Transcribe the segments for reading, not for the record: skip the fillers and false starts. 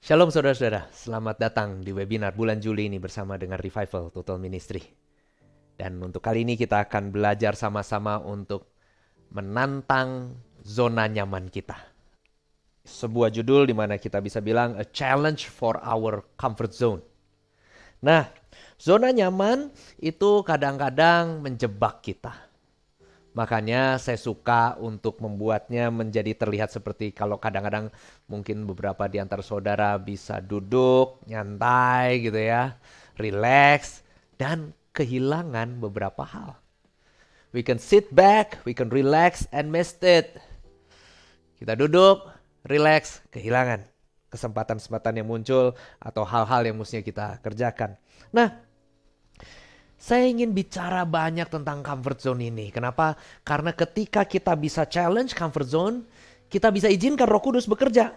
Shalom saudara-saudara, selamat datang di webinar bulan Juli ini bersama dengan Revival Total Ministry. Dan untuk kali ini kita akan belajar sama-sama untuk menantang zona nyaman kita. Sebuah judul di mana kita bisa bilang a challenge for our comfort zone. Nah, zona nyaman itu kadang-kadang menjebak kita. Makanya saya suka untuk membuatnya menjadi terlihat seperti kalau kadang-kadang mungkin beberapa di antara saudara bisa duduk, nyantai gitu ya, relax, dan kehilangan beberapa hal. We can sit back, we can relax and miss it. Kita duduk, relax, kehilangan kesempatan-kesempatan yang muncul atau hal-hal yang mestinya kita kerjakan. Nah, saya ingin bicara banyak tentang comfort zone ini. Kenapa? Karena ketika kita bisa challenge comfort zone, kita bisa izinkan Roh Kudus bekerja.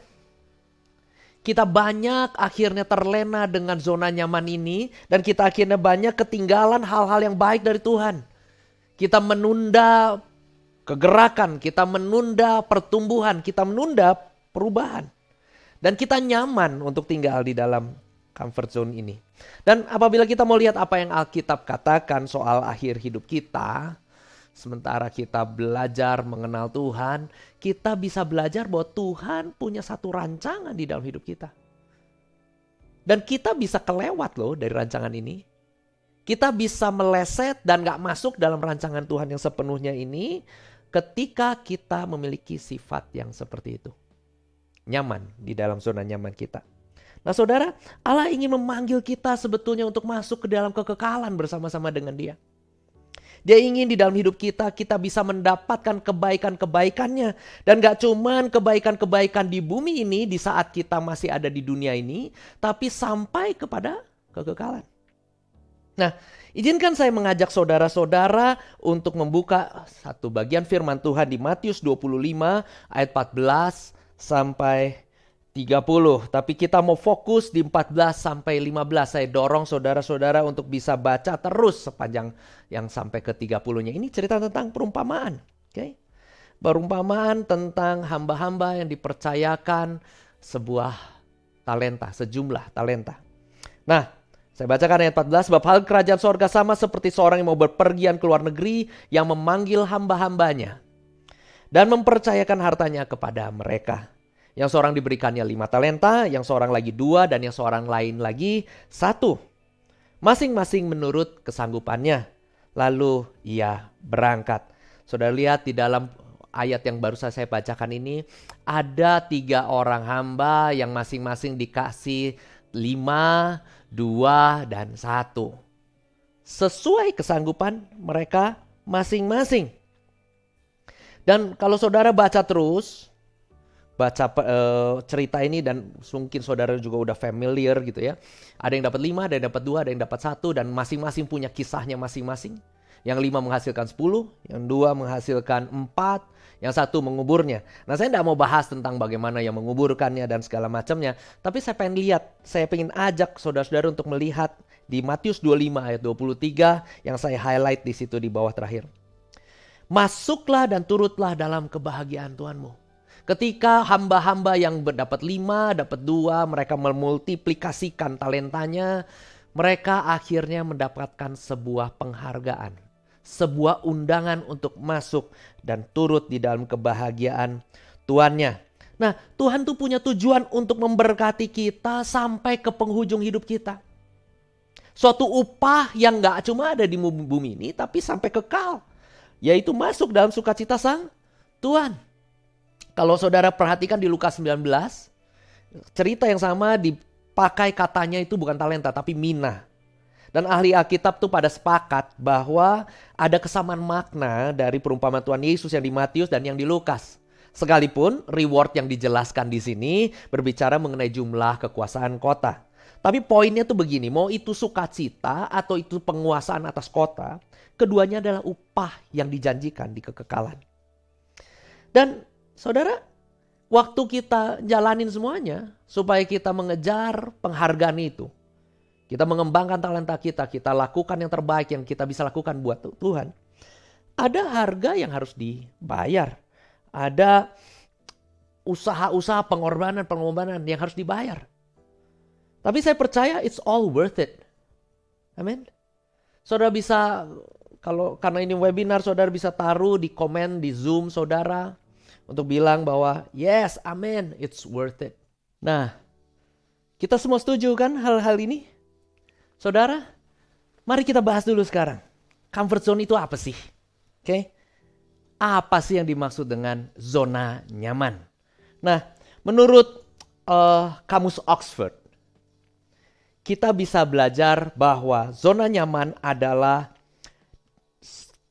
Kita banyak akhirnya terlena dengan zona nyaman ini, dan kita akhirnya banyak ketinggalan hal-hal yang baik dari Tuhan. Kita menunda kegerakan, kita menunda pertumbuhan, kita menunda perubahan. Dan kita nyaman untuk tinggal di dalam comfort zone ini. Dan apabila kita mau lihat apa yang Alkitab katakan soal akhir hidup kita, sementara kita belajar mengenal Tuhan, kita bisa belajar bahwa Tuhan punya satu rancangan di dalam hidup kita. Dan kita bisa kelewat loh dari rancangan ini. Kita bisa meleset dan gak masuk dalam rancangan Tuhan yang sepenuhnya ini ketika kita memiliki sifat yang seperti itu. Nyaman di dalam zona nyaman kita. Nah saudara, Allah ingin memanggil kita sebetulnya untuk masuk ke dalam kekekalan bersama-sama dengan Dia. Dia ingin di dalam hidup kita, kita bisa mendapatkan kebaikan-kebaikannya. Dan gak cuman kebaikan-kebaikan di bumi ini di saat kita masih ada di dunia ini, tapi sampai kepada kekekalan. Nah, izinkan saya mengajak saudara-saudara untuk membuka satu bagian firman Tuhan di Matius 25 ayat 14 sampai 30, tapi kita mau fokus di 14 sampai 15. Saya dorong saudara-saudara untuk bisa baca terus sepanjang yang sampai ke 30-nya. Ini cerita tentang perumpamaan. Okay? Perumpamaan tentang hamba-hamba yang dipercayakan sebuah talenta, sejumlah talenta. Nah, saya bacakan ayat 14. Sebab hal kerajaan sorga sama seperti seorang yang mau berpergian ke luar negeri yang memanggil hamba-hambanya dan mempercayakan hartanya kepada mereka. Yang seorang diberikannya 5 talenta, yang seorang lagi 2, dan yang seorang lain lagi 1. Masing-masing menurut kesanggupannya. Lalu ia berangkat. Saudara lihat di dalam ayat yang baru saya bacakan ini, ada 3 orang hamba yang masing-masing dikasih 5, 2, dan 1. Sesuai kesanggupan mereka masing-masing. Dan kalau saudara baca terus, baca cerita ini dan mungkin saudara juga udah familiar gitu ya. Ada yang dapat 5, ada yang dapat 2, ada yang dapat 1 dan masing-masing punya kisahnya masing-masing. Yang 5 menghasilkan 10, yang 2 menghasilkan 4, yang 1 menguburnya. Nah saya tidak mau bahas tentang bagaimana yang menguburkannya dan segala macamnya. Tapi saya pengen ajak saudara-saudara untuk melihat di Matius 25 ayat 23 yang saya highlight di situ di bawah terakhir. Masuklah dan turutlah dalam kebahagiaan Tuhanmu. Ketika hamba-hamba yang dapat 5, dapat 2, mereka memultiplikasikan talentanya, mereka akhirnya mendapatkan sebuah penghargaan, sebuah undangan untuk masuk dan turut di dalam kebahagiaan tuannya. Nah, Tuhan tuh punya tujuan untuk memberkati kita sampai ke penghujung hidup kita. Suatu upah yang gak cuma ada di bumi ini, tapi sampai kekal, yaitu masuk dalam sukacita sang Tuhan. Kalau saudara perhatikan di Lukas 19, cerita yang sama dipakai katanya itu bukan talenta tapi mina. Dan ahli Alkitab tuh pada sepakat bahwa ada kesamaan makna dari perumpamaan Tuhan Yesus yang di Matius dan yang di Lukas. Sekalipun reward yang dijelaskan di sini berbicara mengenai jumlah kekuasaan kota. Tapi poinnya tuh begini, mau itu sukacita atau itu penguasaan atas kota, keduanya adalah upah yang dijanjikan di kekekalan. Dan saudara, waktu kita jalanin semuanya supaya kita mengejar penghargaan itu. Kita mengembangkan talenta kita, kita lakukan yang terbaik yang kita bisa lakukan buat Tuhan. Ada harga yang harus dibayar. Ada usaha-usaha pengorbanan yang harus dibayar. Tapi saya percaya it's all worth it. Amin. Saudara bisa, karena ini webinar, saudara bisa taruh di komen di Zoom saudara untuk bilang bahwa yes, amin, it's worth it. Nah, kita semua setuju kan hal-hal ini? Saudara, mari kita bahas dulu sekarang. Comfort zone itu apa sih? Oke. Apa sih yang dimaksud dengan zona nyaman? Nah, menurut Kamus Oxford, kita bisa belajar bahwa zona nyaman adalah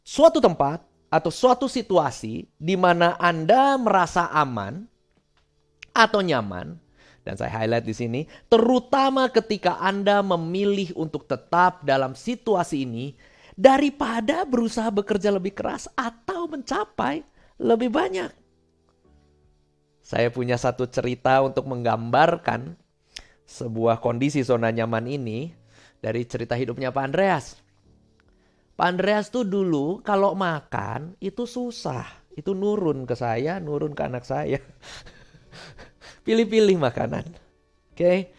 suatu tempat atau suatu situasi di mana Anda merasa aman atau nyaman, dan saya highlight di sini, terutama ketika Anda memilih untuk tetap dalam situasi ini daripada berusaha bekerja lebih keras atau mencapai lebih banyak. Saya punya satu cerita untuk menggambarkan sebuah kondisi zona nyaman ini dari cerita hidupnya Pak Andreas. Pak Andreas tuh dulu kalau makan itu susah. Itu nurun ke saya, nurun ke anak saya. Pilih-pilih makanan. Oke.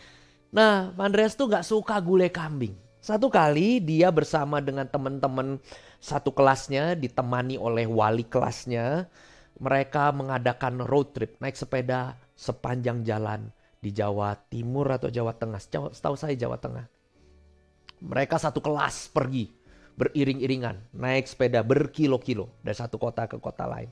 Nah, Pak Andreas tuh gak suka gulai kambing. Satu kali dia bersama dengan teman-teman satu kelasnya, ditemani oleh wali kelasnya. Mereka mengadakan road trip, naik sepeda sepanjang jalan di Jawa Timur atau Jawa Tengah. Setahu saya Jawa Tengah. Mereka satu kelas pergi beriring-iringan, naik sepeda berkilo-kilo dari satu kota ke kota lain.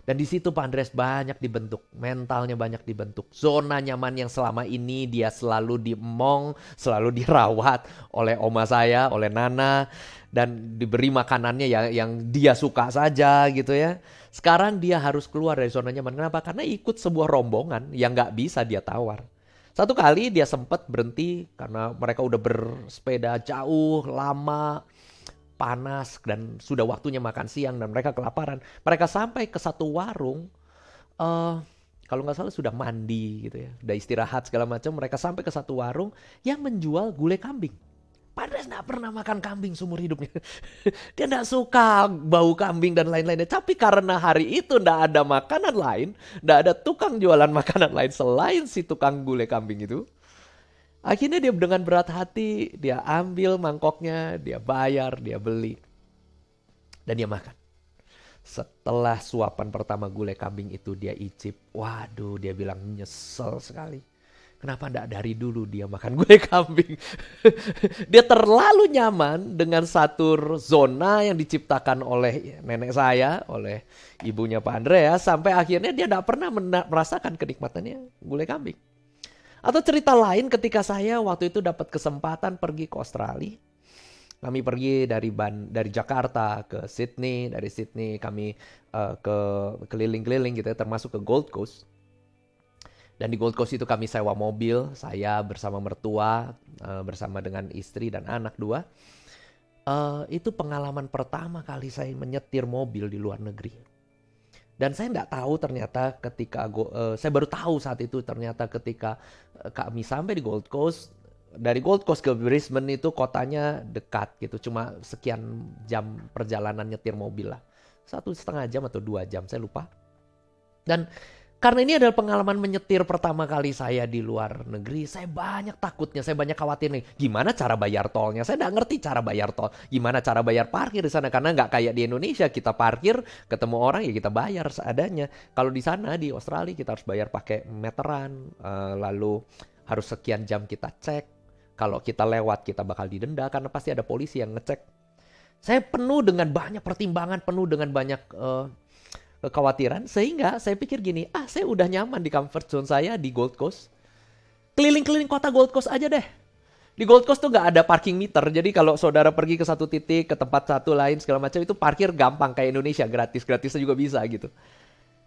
Dan di situ Pak Andreas banyak dibentuk, mentalnya banyak dibentuk. Zona nyaman yang selama ini dia selalu diemong, selalu dirawat oleh oma saya, oleh Nana, dan diberi makanannya yang dia suka saja gitu ya. Sekarang dia harus keluar dari zona nyaman. Kenapa? Karena ikut sebuah rombongan yang gak bisa dia tawar. Satu kali dia sempat berhenti karena mereka udah bersepeda jauh, lama, panas, dan sudah waktunya makan siang dan mereka kelaparan. Mereka sampai ke satu warung, kalau nggak salah sudah mandi gitu ya, udah istirahat segala macam. Mereka sampai ke satu warung yang menjual gulai kambing. Pak Andreas nggak pernah makan kambing seumur hidupnya. Dia nggak suka bau kambing dan lain-lainnya. Tapi karena hari itu nggak ada makanan lain, nggak ada tukang jualan makanan lain selain si tukang gulai kambing itu. Akhirnya dia dengan berat hati, dia ambil mangkoknya, dia bayar, dia beli. Dan dia makan. Setelah suapan pertama gulai kambing itu dia icip. Waduh, dia bilang nyesel sekali. Kenapa enggak dari dulu dia makan gulai kambing? Dia terlalu nyaman dengan satu zona yang diciptakan oleh nenek saya, oleh ibunya Pak Andreas. Sampai akhirnya dia enggak pernah merasakan kenikmatannya gulai kambing. Atau cerita lain ketika saya waktu itu dapat kesempatan pergi ke Australia. Kami pergi dari Jakarta ke Sydney, dari Sydney kami ke keliling-keliling gitu ya, termasuk ke Gold Coast. Dan di Gold Coast itu kami sewa mobil, saya bersama mertua, bersama dengan istri dan anak 2. Itu pengalaman pertama kali saya menyetir mobil di luar negeri. Dan saya nggak tahu ternyata ketika saya baru tahu saat itu ternyata ketika kami sampai di Gold Coast, dari Gold Coast ke Brisbane itu kotanya dekat gitu, cuma sekian jam perjalanan nyetir mobil lah, 1,5 jam atau 2 jam saya lupa. Dan karena ini adalah pengalaman menyetir pertama kali saya di luar negeri, saya banyak takutnya, saya banyak khawatir nih. Gimana cara bayar tolnya? Saya nggak ngerti cara bayar tol. Gimana cara bayar parkir di sana? Karena nggak kayak di Indonesia, kita parkir, ketemu orang ya kita bayar seadanya. Kalau di sana, di Australia, kita harus bayar pakai meteran. Lalu harus sekian jam kita cek. Kalau kita lewat, kita bakal didenda karena pasti ada polisi yang ngecek. Saya penuh dengan banyak pertimbangan, penuh dengan banyak kekhawatiran, sehingga saya pikir gini, saya udah nyaman di comfort zone saya di Gold Coast. Keliling-keliling kota Gold Coast aja deh. Di Gold Coast tuh nggak ada parking meter, jadi kalau saudara pergi ke satu titik, ke tempat satu lain segala macam itu parkir gampang kayak Indonesia, gratis-gratisnya juga bisa gitu.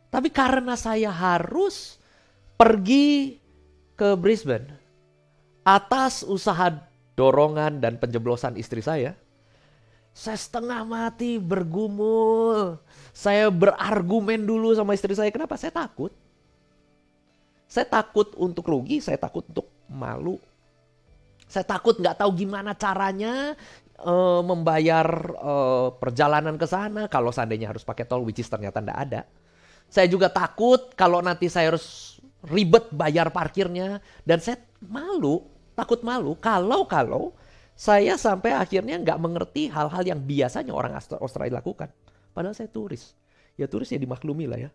Tapi karena saya harus pergi ke Brisbane atas usaha dorongan dan penjeblosan istri saya setengah mati bergumul. Saya berargumen dulu sama istri saya. Kenapa? Saya takut. Saya takut untuk rugi, saya takut untuk malu. Saya takut nggak tahu gimana caranya membayar perjalanan ke sana kalau seandainya harus pakai tol, which is ternyata nggak ada. Saya juga takut kalau nanti saya harus ribet bayar parkirnya, dan saya malu. takut malu kalau saya sampai akhirnya nggak mengerti hal-hal yang biasanya orang Australia lakukan. Padahal saya turis. Ya turis ya dimaklumi lah ya.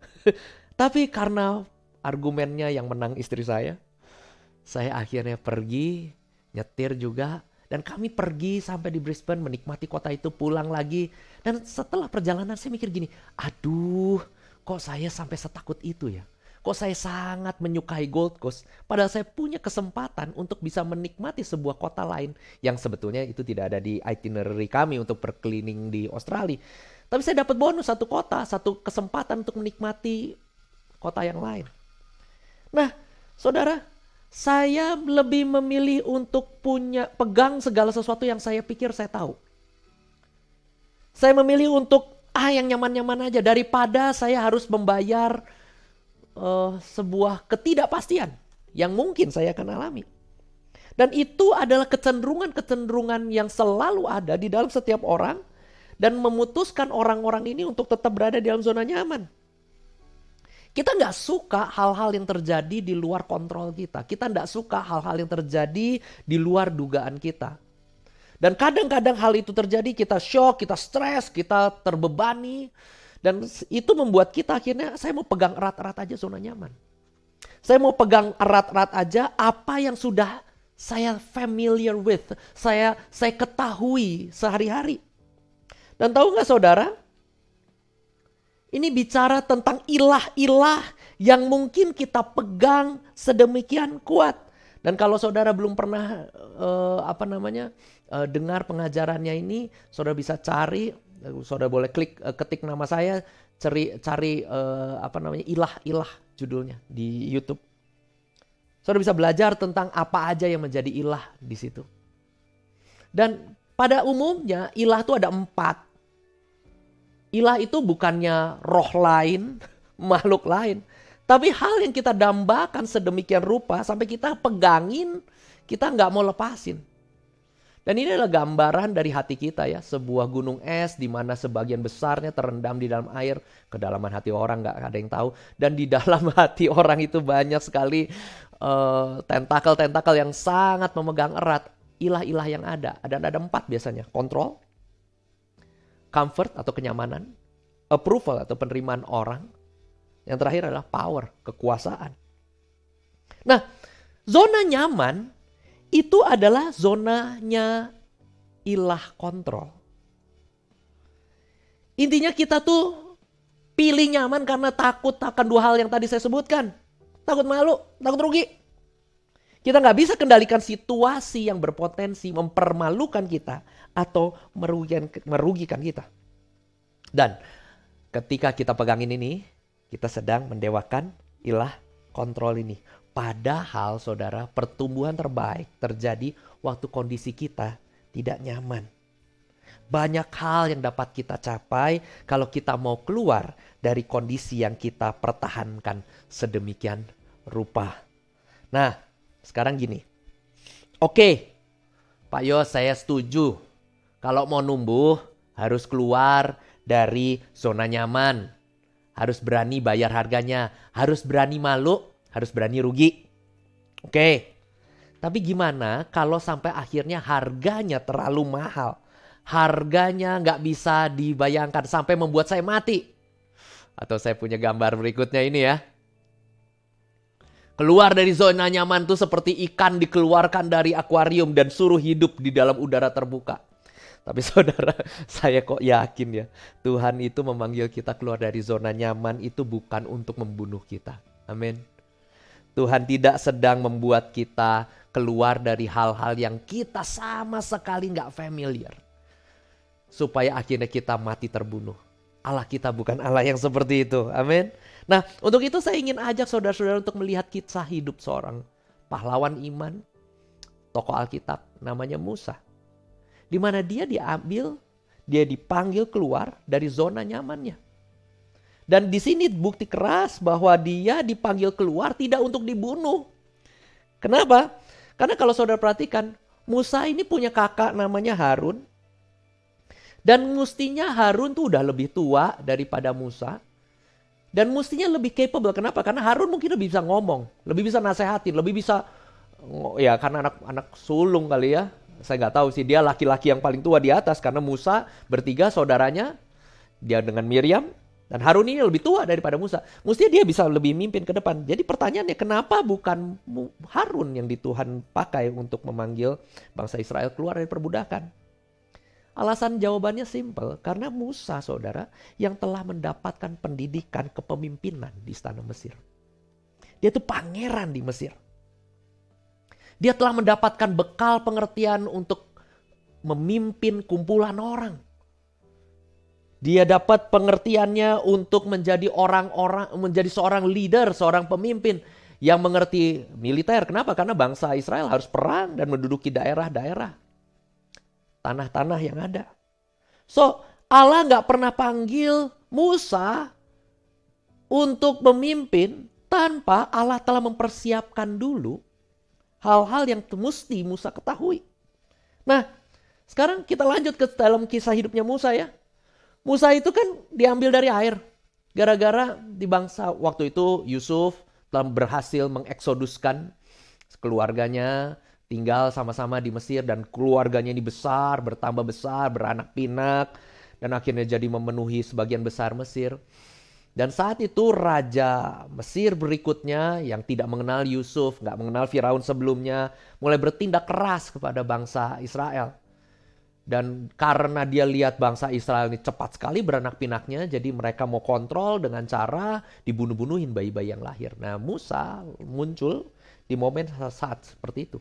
Tapi karena argumennya yang menang istri saya akhirnya pergi, nyetir juga. Dan kami pergi sampai di Brisbane, menikmati kota itu, pulang lagi. Dan setelah perjalanan saya mikir gini, aduh kok saya sampai setakut itu ya. Kok saya sangat menyukai Gold Coast. Padahal saya punya kesempatan untuk bisa menikmati sebuah kota lain. Yang sebetulnya itu tidak ada di itinerary kami untuk berkeliling di Australia. Tapi saya dapat bonus satu kota, satu kesempatan untuk menikmati kota yang lain. Nah saudara, saya lebih memilih untuk pegang segala sesuatu yang saya pikir saya tahu. Saya memilih untuk yang nyaman-nyaman aja daripada saya harus membayar sebuah ketidakpastian yang mungkin saya akan alami. Dan itu adalah kecenderungan-kecenderungan yang selalu ada di dalam setiap orang dan memutuskan orang-orang ini untuk tetap berada di dalam zona nyaman. Kita nggak suka hal-hal yang terjadi di luar kontrol kita. Kita nggak suka hal-hal yang terjadi di luar dugaan kita. Dan kadang-kadang hal itu terjadi, kita shock, kita stres, kita terbebani. Dan itu membuat kita akhirnya, saya mau pegang erat-erat aja zona nyaman. Saya mau pegang erat-erat aja apa yang sudah saya familiar with. Saya ketahui sehari-hari. Dan tahu nggak saudara? Ini bicara tentang ilah-ilah yang mungkin kita pegang sedemikian kuat. Dan kalau saudara belum pernah dengar pengajarannya ini, saudara bisa cari, saudara boleh ketik nama saya, cari ilah-ilah judulnya di YouTube. Saudara bisa belajar tentang apa aja yang menjadi ilah di situ. Dan pada umumnya ilah itu ada 4. Ilah itu bukannya roh lain, makhluk lain. Tapi hal yang kita dambakan sedemikian rupa sampai kita pegangin, kita nggak mau lepasin. Dan ini adalah gambaran dari hati kita ya. Sebuah gunung es di mana sebagian besarnya terendam di dalam air. Kedalaman hati orang nggak ada yang tahu. Dan di dalam hati orang itu banyak sekali tentakel-tentakel yang sangat memegang erat ilah-ilah yang ada. Dan ada 4 biasanya. Kontrol, comfort atau kenyamanan, approval atau penerimaan orang. Yang terakhir adalah power, kekuasaan. Nah, zona nyaman itu adalah zonanya ilah kontrol. Intinya kita tuh pilih nyaman karena takut akan 2 hal yang tadi saya sebutkan. Takut malu, takut rugi. Kita nggak bisa kendalikan situasi yang berpotensi mempermalukan kita atau merugikan kita. Dan ketika kita pegangin ini, kita sedang mendewakan ilah kontrol ini. Padahal saudara, pertumbuhan terbaik terjadi waktu kondisi kita tidak nyaman. Banyak hal yang dapat kita capai kalau kita mau keluar dari kondisi yang kita pertahankan sedemikian rupa. Nah, sekarang gini. Oke, Pak Yos, saya setuju. Kalau mau numbuh harus keluar dari zona nyaman. Harus berani bayar harganya. Harus berani malu. Harus berani rugi. Oke. Tapi gimana kalau sampai akhirnya harganya terlalu mahal. Harganya nggak bisa dibayangkan sampai membuat saya mati. Atau saya punya gambar berikutnya ini ya. Keluar dari zona nyaman tuh seperti ikan dikeluarkan dari akuarium dan suruh hidup di dalam udara terbuka. Tapi saudara, saya kok yakin ya, Tuhan itu memanggil kita keluar dari zona nyaman itu bukan untuk membunuh kita. Amin. Tuhan tidak sedang membuat kita keluar dari hal-hal yang kita sama sekali nggak familiar. Supaya akhirnya kita mati terbunuh. Allah kita bukan Allah yang seperti itu. Amin. Nah, untuk itu saya ingin ajak saudara-saudara untuk melihat kisah hidup seorang pahlawan iman, tokoh Alkitab namanya Musa. Di mana dia dipanggil keluar dari zona nyamannya. Dan di sini bukti keras bahwa dia dipanggil keluar tidak untuk dibunuh. Kenapa? Karena kalau saudara perhatikan, Musa ini punya kakak namanya Harun. Dan mestinya Harun tuh udah lebih tua daripada Musa. Dan mestinya lebih capable. Kenapa? Karena Harun mungkin lebih bisa ngomong, lebih bisa nasehatin, lebih bisa Ya karena anak sulung kali ya. Saya nggak tahu sih, dia laki-laki yang paling tua di atas karena Musa bertiga saudaranya, dia dengan Miriam, dan Harun ini lebih tua daripada Musa. Mestinya dia bisa lebih mimpin ke depan. Jadi pertanyaannya, kenapa bukan Harun yang Tuhan pakai untuk memanggil bangsa Israel keluar dari perbudakan? Alasan jawabannya simpel, karena Musa, saudara, yang telah mendapatkan pendidikan kepemimpinan di istana Mesir. Dia itu pangeran di Mesir. Dia telah mendapatkan bekal pengertian untuk memimpin kumpulan orang. Dia dapat pengertiannya untuk menjadi menjadi seorang leader, seorang pemimpin yang mengerti militer. Kenapa? Karena bangsa Israel harus perang dan menduduki daerah-daerah, tanah-tanah yang ada. So, Allah nggak pernah panggil Musa untuk memimpin tanpa Allah telah mempersiapkan dulu hal-hal yang mesti Musa ketahui. Nah, sekarang kita lanjut ke dalam kisah hidupnya Musa ya. Musa itu kan diambil dari air. Gara-gara di bangsa waktu itu Yusuf telah berhasil mengeksoduskan keluarganya, tinggal sama-sama di Mesir, dan keluarganya ini besar, bertambah besar, beranak pinak, dan akhirnya jadi memenuhi sebagian besar Mesir. Dan saat itu raja Mesir berikutnya yang tidak mengenal Yusuf, nggak mengenal Firaun sebelumnya, mulai bertindak keras kepada bangsa Israel. Dan karena dia lihat bangsa Israel ini cepat sekali beranak pinaknya, jadi mereka mau kontrol dengan cara dibunuh-bunuhin bayi-bayi yang lahir. Nah, Musa muncul di momen saat seperti itu.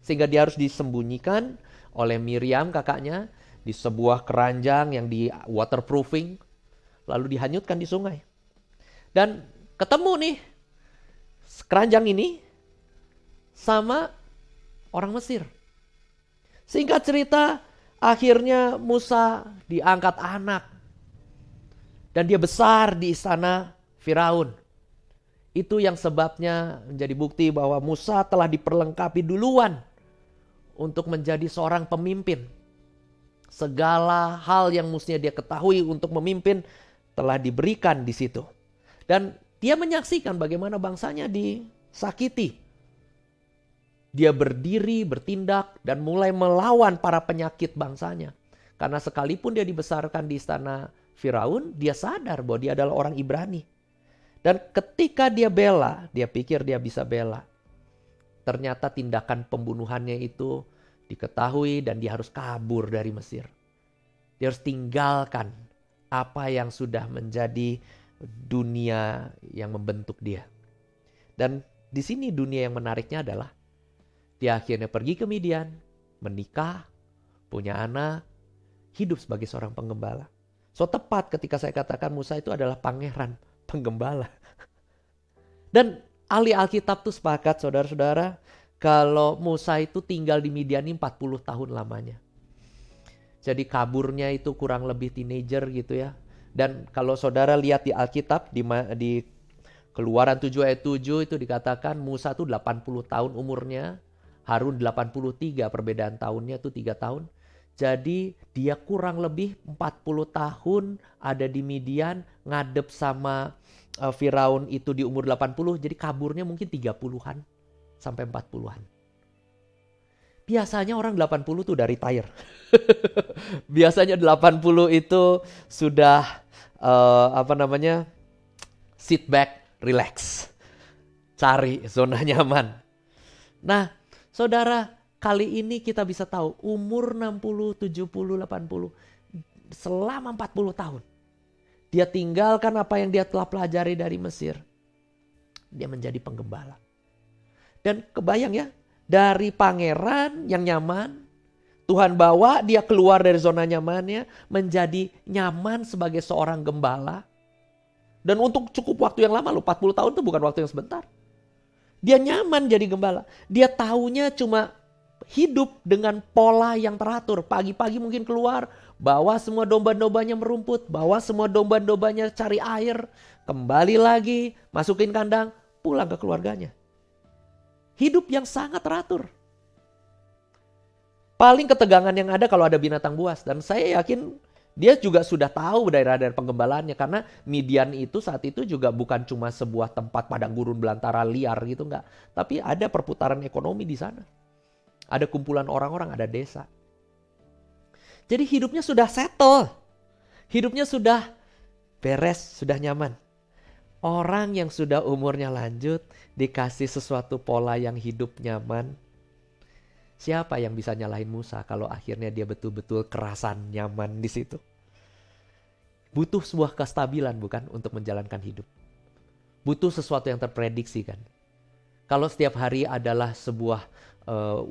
Sehingga dia harus disembunyikan oleh Miriam kakaknya di sebuah keranjang yang di waterproofing, lalu dihanyutkan di sungai. Dan ketemu nih keranjang ini sama orang Mesir. Singkat cerita, akhirnya Musa diangkat anak. Dan dia besar di istana Firaun. Itu yang sebabnya menjadi bukti bahwa Musa telah diperlengkapi duluan untuk menjadi seorang pemimpin. Segala hal yang mestinya dia ketahui untuk memimpin telah diberikan di situ. Dan dia menyaksikan bagaimana bangsanya disakiti. Dia berdiri, bertindak, dan mulai melawan para penyakit bangsanya. Karena sekalipun dia dibesarkan di istana Firaun, dia sadar bahwa dia adalah orang Ibrani. Dan ketika dia bela, dia pikir dia bisa bela. Ternyata tindakan pembunuhannya itu diketahui dan dia harus kabur dari Mesir. Dia harus tinggalkan apa yang sudah menjadi dunia yang membentuk dia. Dan di sini dunia yang menariknya adalah dia akhirnya pergi ke Midian, menikah, punya anak, hidup sebagai seorang penggembala. So tepat ketika saya katakan Musa itu adalah pangeran penggembala. Dan ahli Alkitab tuh sepakat saudara-saudara kalau Musa itu tinggal di Midian ini 40 tahun lamanya. Jadi kaburnya itu kurang lebih teenager gitu ya. Dan kalau saudara lihat di Alkitab di Keluaran 7 ayat 7 itu dikatakan Musa itu 80 tahun umurnya. Harun 83, perbedaan tahunnya itu 3 tahun. Jadi dia kurang lebih 40 tahun ada di Midian, ngadep sama Firaun itu di umur 80. Jadi kaburnya mungkin 30-an sampai 40-an. Biasanya orang 80 tuh udah retire. Biasanya 80 itu sudah sit back, relax. Cari zona nyaman. Nah, saudara, kali ini kita bisa tahu umur 60, 70, 80 selama 40 tahun. Dia tinggalkan apa yang dia telah pelajari dari Mesir. Dia menjadi penggembala. Dan kebayang ya, dari pangeran yang nyaman, Tuhan bawa dia keluar dari zona nyamannya, menjadi nyaman sebagai seorang gembala. Dan untuk cukup waktu yang lama loh, 40 tahun itu bukan waktu yang sebentar. Dia nyaman jadi gembala. Dia taunya cuma hidup dengan pola yang teratur. Pagi-pagi mungkin keluar, bawa semua domba-dombanya merumput, bawa semua domba-dombanya cari air, kembali lagi, masukin kandang, pulang ke keluarganya. Hidup yang sangat teratur. Paling ketegangan yang ada kalau ada binatang buas. Dan saya yakin Dia juga sudah tahu daerah-daerah penggembalaannya, karena Midian itu saat itu juga bukan cuma sebuah tempat padang gurun belantara liar gitu, enggak. Tapi ada perputaran ekonomi di sana. Ada kumpulan orang-orang, ada desa. Jadi hidupnya sudah settle. Hidupnya sudah beres, sudah nyaman. Orang yang sudah umurnya lanjut dikasih sesuatu pola yang hidup nyaman. Siapa yang bisa nyalahin Musa kalau akhirnya dia betul-betul kerasan nyaman di situ? Butuh sebuah kestabilan bukan untuk menjalankan hidup. Butuh sesuatu yang terprediksi kan. Kalau setiap hari adalah sebuah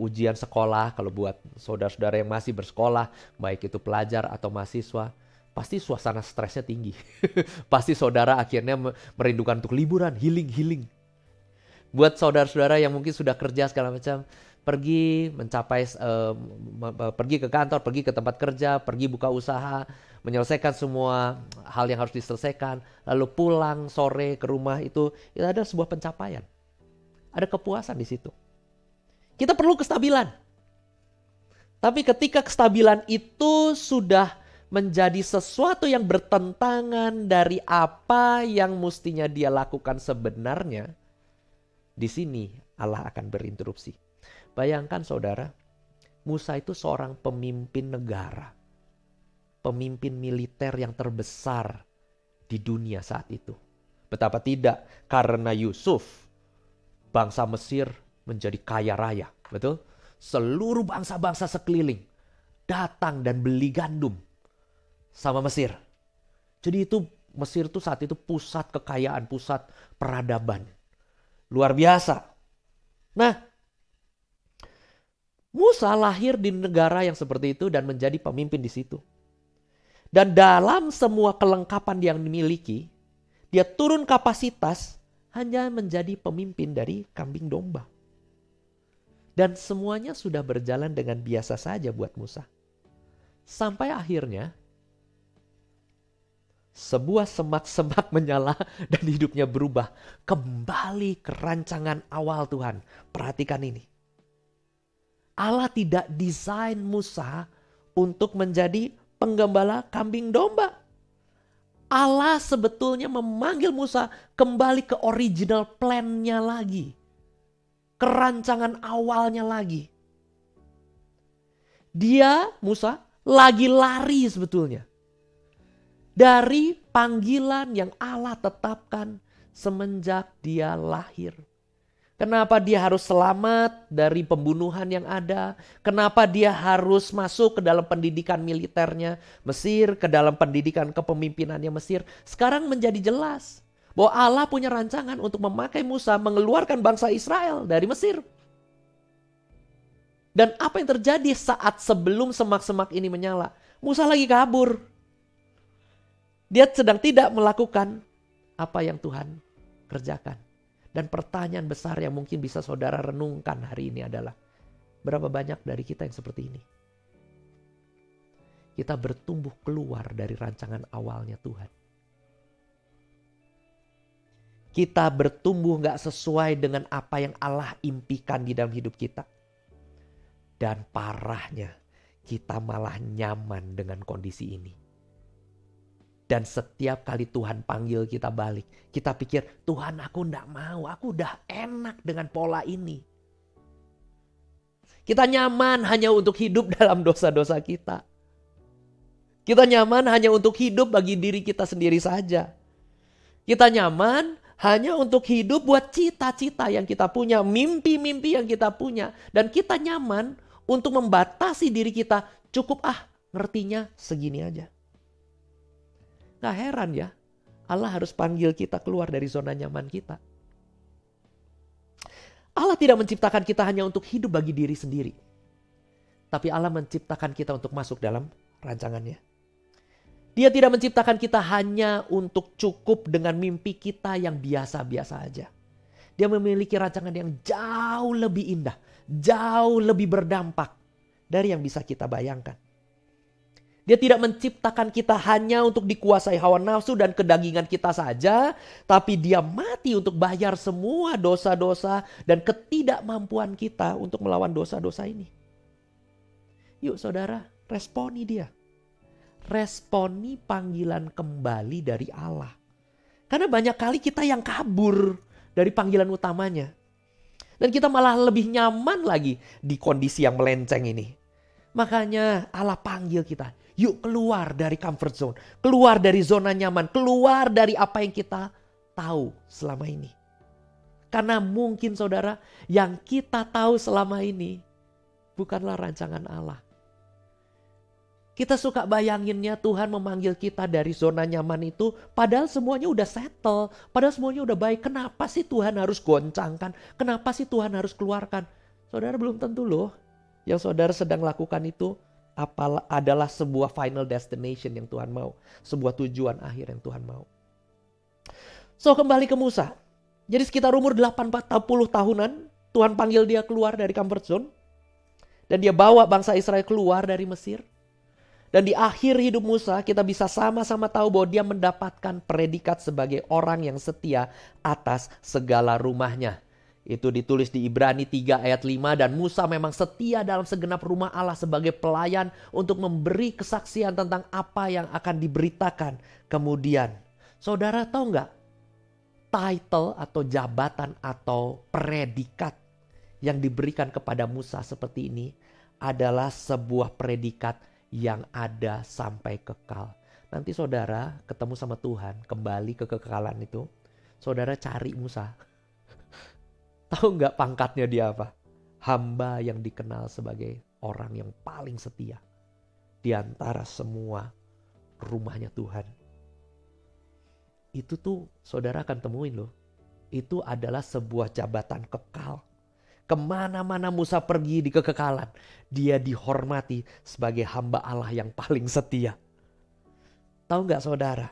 ujian sekolah, kalau buat saudara-saudara yang masih bersekolah, baik itu pelajar atau mahasiswa, pasti suasana stresnya tinggi. Pasti saudara akhirnya merindukan untuk liburan, healing. Buat saudara-saudara yang mungkin sudah kerja segala macam, pergi pergi ke kantor, pergi ke tempat kerja, pergi buka usaha, menyelesaikan semua hal yang harus diselesaikan, lalu pulang sore ke rumah, itu ada sebuah pencapaian. Ada kepuasan di situ. Kita perlu kestabilan. Tapi ketika kestabilan itu sudah menjadi sesuatu yang bertentangan dari apa yang mestinya dia lakukan sebenarnya, di sini Allah akan berinterupsi. Bayangkan saudara, Musa itu seorang pemimpin negara. Pemimpin militer yang terbesar di dunia saat itu. Betapa tidak, karena Yusuf, bangsa Mesir menjadi kaya raya. Betul? Seluruh bangsa-bangsa sekeliling datang dan beli gandum sama Mesir. Jadi itu Mesir itu saat itu pusat kekayaan, pusat peradaban. Luar biasa. Nah, Musa lahir di negara yang seperti itu dan menjadi pemimpin di situ. Dan dalam semua kelengkapan yang dimiliki, dia turun kapasitas hanya menjadi pemimpin dari kambing domba. Dan semuanya sudah berjalan dengan biasa saja buat Musa. Sampai akhirnya sebuah semak-semak menyala dan hidupnya berubah. Kembali ke rancangan awal Tuhan. Perhatikan ini. Allah tidak desain Musa untuk menjadi penggembala kambing domba. Allah sebetulnya memanggil Musa kembali ke original plan-nya lagi. Ke rancangan awalnya lagi. Dia, Musa, lagi lari sebetulnya. Dari panggilan yang Allah tetapkan semenjak dia lahir. Kenapa dia harus selamat dari pembunuhan yang ada? Kenapa dia harus masuk ke dalam pendidikan militernya Mesir, ke dalam pendidikan kepemimpinannya Mesir? Sekarang menjadi jelas bahwa Allah punya rancangan untuk memakai Musa mengeluarkan bangsa Israel dari Mesir. Dan apa yang terjadi saat sebelum semak-semak ini menyala? Musa lagi kabur. Dia sedang tidak melakukan apa yang Tuhan kerjakan. Dan pertanyaan besar yang mungkin bisa saudara renungkan hari ini adalah, berapa banyak dari kita yang seperti ini? Kita bertumbuh keluar dari rancangan awalnya Tuhan. Kita bertumbuh gak sesuai dengan apa yang Allah impikan di dalam hidup kita. Dan parahnya, kita malah nyaman dengan kondisi ini. Dan setiap kali Tuhan panggil kita balik, kita pikir, Tuhan aku enggak mau, aku udah enak dengan pola ini. Kita nyaman hanya untuk hidup dalam dosa-dosa kita. Kita nyaman hanya untuk hidup bagi diri kita sendiri saja. Kita nyaman hanya untuk hidup buat cita-cita yang kita punya, mimpi-mimpi yang kita punya. Dan kita nyaman untuk membatasi diri kita, cukup ngertinya segini aja. Gak heran ya, Allah harus panggil kita keluar dari zona nyaman kita. Allah tidak menciptakan kita hanya untuk hidup bagi diri sendiri. Tapi Allah menciptakan kita untuk masuk dalam rancangannya. Dia tidak menciptakan kita hanya untuk cukup dengan mimpi kita yang biasa-biasa aja. Dia memiliki rancangan yang jauh lebih indah, jauh lebih berdampak dari yang bisa kita bayangkan. Dia tidak menciptakan kita hanya untuk dikuasai hawa nafsu dan kedagingan kita saja. Tapi dia mati untuk bayar semua dosa-dosa dan ketidakmampuan kita untuk melawan dosa-dosa ini. Yuk saudara, responi dia. responi panggilan kembali dari Allah. Karena banyak kali kita yang kabur dari panggilan utamanya. Dan kita malah lebih nyaman lagi di kondisi yang melenceng ini. Makanya Allah panggil kita, yuk keluar dari comfort zone, keluar dari zona nyaman, keluar dari apa yang kita tahu selama ini. Karena mungkin saudara, yang kita tahu selama ini bukanlah rancangan Allah. Kita suka bayanginnya Tuhan memanggil kita dari zona nyaman itu, padahal semuanya udah settle, padahal semuanya udah baik. Kenapa sih Tuhan harus goncangkan? Kenapa sih Tuhan harus keluarkan? Saudara belum tentu loh. Yang saudara sedang lakukan itu adalah sebuah final destination yang Tuhan mau. Sebuah tujuan akhir yang Tuhan mau. So kembali ke Musa. Jadi sekitar umur 80 tahunan, Tuhan panggil dia keluar dari comfort zone. Dan dia bawa bangsa Israel keluar dari Mesir. Dan di akhir hidup Musa kita bisa sama-sama tahu bahwa dia mendapatkan predikat sebagai orang yang setia atas segala rumahnya. Itu ditulis di Ibrani 3 ayat 5 dan Musa memang setia dalam segenap rumah Allah sebagai pelayan untuk memberi kesaksian tentang apa yang akan diberitakan kemudian. Saudara tahu nggak? Title atau jabatan atau predikat yang diberikan kepada Musa seperti ini adalah sebuah predikat yang ada sampai kekal. Nanti saudara ketemu sama Tuhan, kembali ke kekekalan itu. Saudara cari Musa. Tahu nggak pangkatnya dia apa? Hamba yang dikenal sebagai orang yang paling setia di antara semua rumahnya Tuhan. Itu tuh saudara akan temuin loh. Itu adalah sebuah jabatan kekal. Kemana-mana Musa pergi di kekekalan, dia dihormati sebagai hamba Allah yang paling setia. Tahu nggak saudara,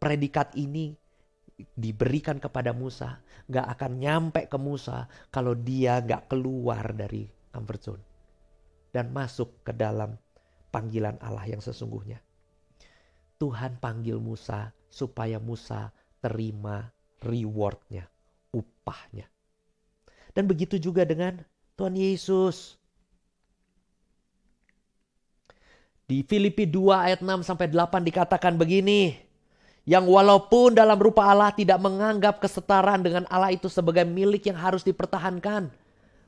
predikat ini diberikan kepada Musa, nggak akan nyampe ke Musa kalau dia nggak keluar dari comfort zone dan masuk ke dalam panggilan Allah yang sesungguhnya. Tuhan panggil Musa supaya Musa terima rewardnya, upahnya. Dan begitu juga dengan Tuhan Yesus. Di Filipi 2 ayat 6-8 dikatakan begini. Yang walaupun dalam rupa Allah tidak menganggap kesetaraan dengan Allah itu sebagai milik yang harus dipertahankan.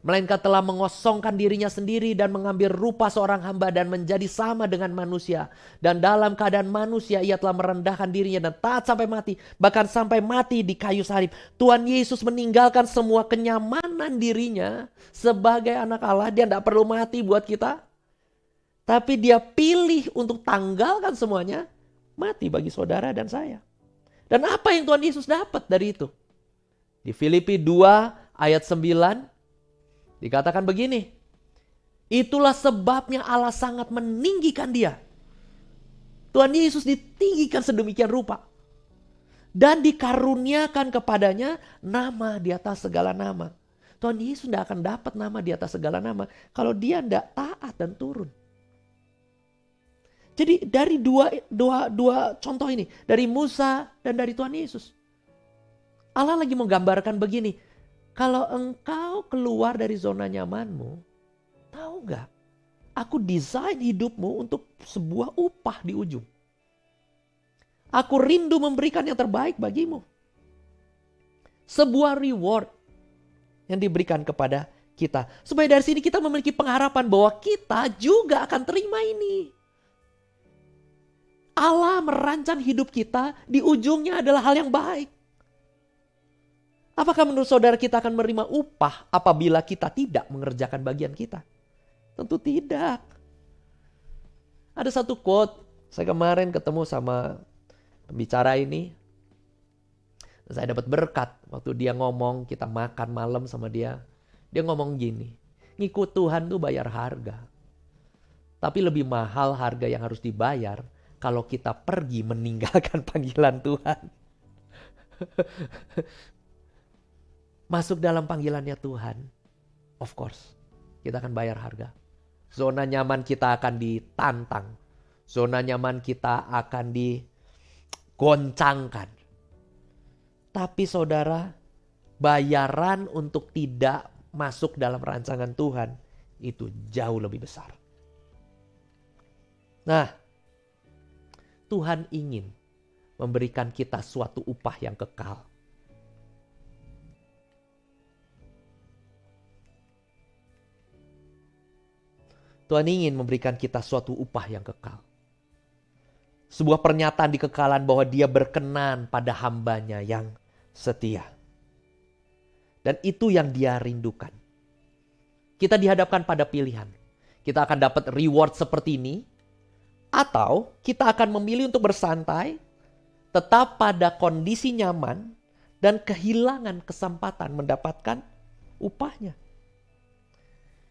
Melainkan telah mengosongkan dirinya sendiri dan mengambil rupa seorang hamba dan menjadi sama dengan manusia. Dan dalam keadaan manusia ia telah merendahkan dirinya dan taat sampai mati. Bahkan sampai mati di kayu salib. Tuhan Yesus meninggalkan semua kenyamanan dirinya sebagai anak Allah. Dia tidak perlu mati buat kita. Tapi dia pilih untuk tanggalkan semuanya. Mati bagi saudara dan saya. Dan apa yang Tuhan Yesus dapat dari itu? Di Filipi 2 ayat 9. Dikatakan begini, itulah sebabnya Allah sangat meninggikan dia. Tuhan Yesus ditinggikan sedemikian rupa. Dan dikaruniakan kepadanya nama di atas segala nama. Tuhan Yesus tidak akan dapat nama di atas segala nama kalau dia tidak taat dan turun. Jadi dari dua contoh ini, dari Musa dan dari Tuhan Yesus. Allah lagi menggambarkan begini. Kalau engkau keluar dari zona nyamanmu, tahu gak? Aku desain hidupmu untuk sebuah upah di ujung. Aku rindu memberikan yang terbaik bagimu. Sebuah reward yang diberikan kepada kita. Supaya dari sini kita memiliki pengharapan bahwa kita juga akan terima ini. Allah merancang hidup kita, di ujungnya adalah hal yang baik. Apakah menurut saudara kita akan menerima upah apabila kita tidak mengerjakan bagian kita? Tentu tidak. Ada satu quote, saya kemarin ketemu sama pembicara ini. Saya dapat berkat waktu dia ngomong, kita makan malam sama dia. Dia ngomong gini, ngikut Tuhan tuh bayar harga. Tapi lebih mahal harga yang harus dibayar kalau kita pergi meninggalkan panggilan Tuhan. Masuk dalam panggilannya Tuhan, of course, kita akan bayar harga. Zona nyaman kita akan ditantang. Zona nyaman kita akan digoncangkan. Tapi saudara, bayaran untuk tidak masuk dalam rancangan Tuhan itu jauh lebih besar. Nah, Tuhan ingin memberikan kita suatu upah yang kekal. Tuhan ingin memberikan kita suatu upah yang kekal. Sebuah pernyataan di kekalan bahwa Dia berkenan pada hambanya yang setia. Dan itu yang Dia rindukan. Kita dihadapkan pada pilihan. Kita akan dapat reward seperti ini, atau kita akan memilih untuk bersantai, tetap pada kondisi nyaman, dan kehilangan kesempatan mendapatkan upahnya.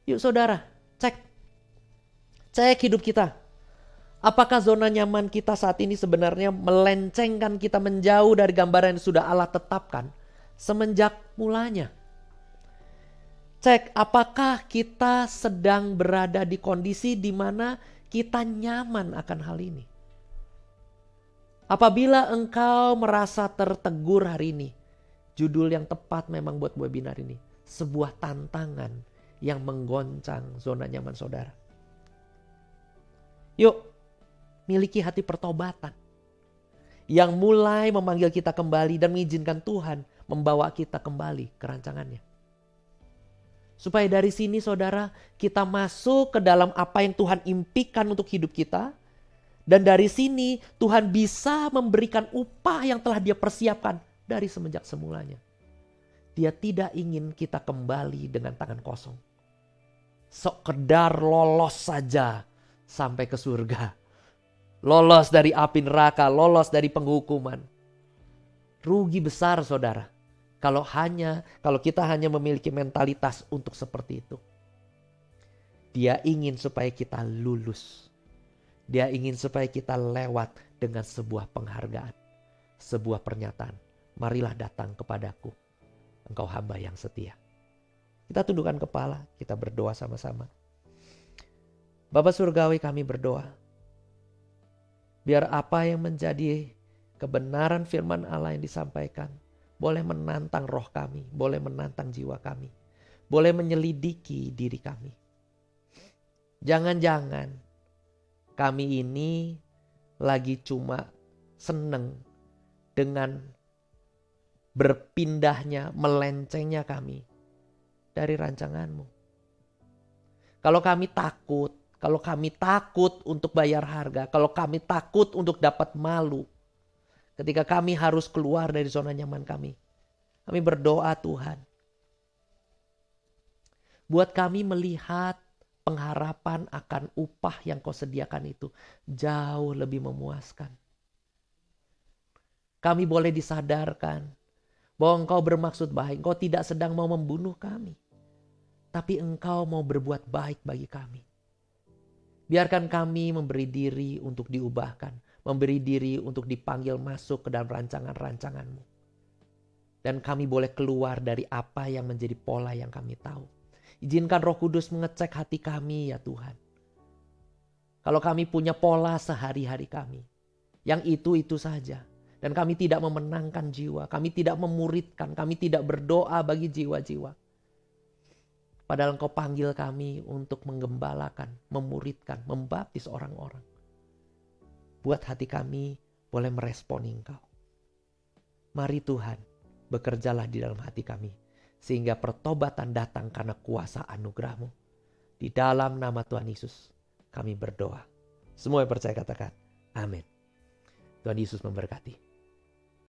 Yuk saudara, cek hidup kita. Apakah zona nyaman kita saat ini sebenarnya melencengkan kita menjauh dari gambaran yang sudah Allah tetapkan semenjak mulanya? Cek apakah kita sedang berada di kondisi di mana kita nyaman akan hal ini. Apabila engkau merasa tertegur hari ini, judul yang tepat memang buat webinar ini, sebuah tantangan yang menggoncang zona nyaman saudara. Yuk, miliki hati pertobatan yang mulai memanggil kita kembali dan mengizinkan Tuhan membawa kita kembali ke rancangannya. Supaya dari sini saudara, kita masuk ke dalam apa yang Tuhan impikan untuk hidup kita. Dan dari sini Tuhan bisa memberikan upah yang telah Dia persiapkan dari semenjak semulanya. Dia tidak ingin kita kembali dengan tangan kosong. Sekedar lolos saja sampai ke surga. Lolos dari api neraka, lolos dari penghukuman. Rugi besar saudara. Kalau kita hanya memiliki mentalitas untuk seperti itu. Dia ingin supaya kita lulus. Dia ingin supaya kita lewat dengan sebuah penghargaan. Sebuah pernyataan. Marilah datang kepadaku, engkau hamba yang setia. Kita tundukkan kepala, kita berdoa sama-sama. Bapa Surgawi, kami berdoa. Biar apa yang menjadi kebenaran firman Allah yang disampaikan boleh menantang roh kami, boleh menantang jiwa kami, boleh menyelidiki diri kami. Jangan-jangan kami ini lagi cuma seneng dengan berpindahnya, melencengnya kami dari rancangan-Mu. Kalau kami takut untuk bayar harga, kalau kami takut untuk dapat malu, ketika kami harus keluar dari zona nyaman kami berdoa Tuhan, buat kami melihat pengharapan akan upah yang Kau sediakan itu jauh lebih memuaskan. Kami boleh disadarkan bahwa Engkau bermaksud baik, Engkau tidak sedang mau membunuh kami, tapi Engkau mau berbuat baik bagi kami. Biarkan kami memberi diri untuk diubahkan, memberi diri untuk dipanggil masuk ke dalam rancangan-rancangan-Mu. Dan kami boleh keluar dari apa yang menjadi pola yang kami tahu. Izinkan Roh Kudus mengecek hati kami ya Tuhan. Kalau kami punya pola sehari-hari kami, yang itu saja. Dan kami tidak memenangkan jiwa, kami tidak memuridkan, kami tidak berdoa bagi jiwa-jiwa. Padahal Engkau panggil kami untuk menggembalakan, memuridkan, membaptis orang-orang. Buat hati kami boleh meresponi Engkau. Mari Tuhan, bekerjalah di dalam hati kami. Sehingga pertobatan datang karena kuasa anugerah-Mu. Di dalam nama Tuhan Yesus kami berdoa. Semua yang percaya katakan amin. Tuhan Yesus memberkati.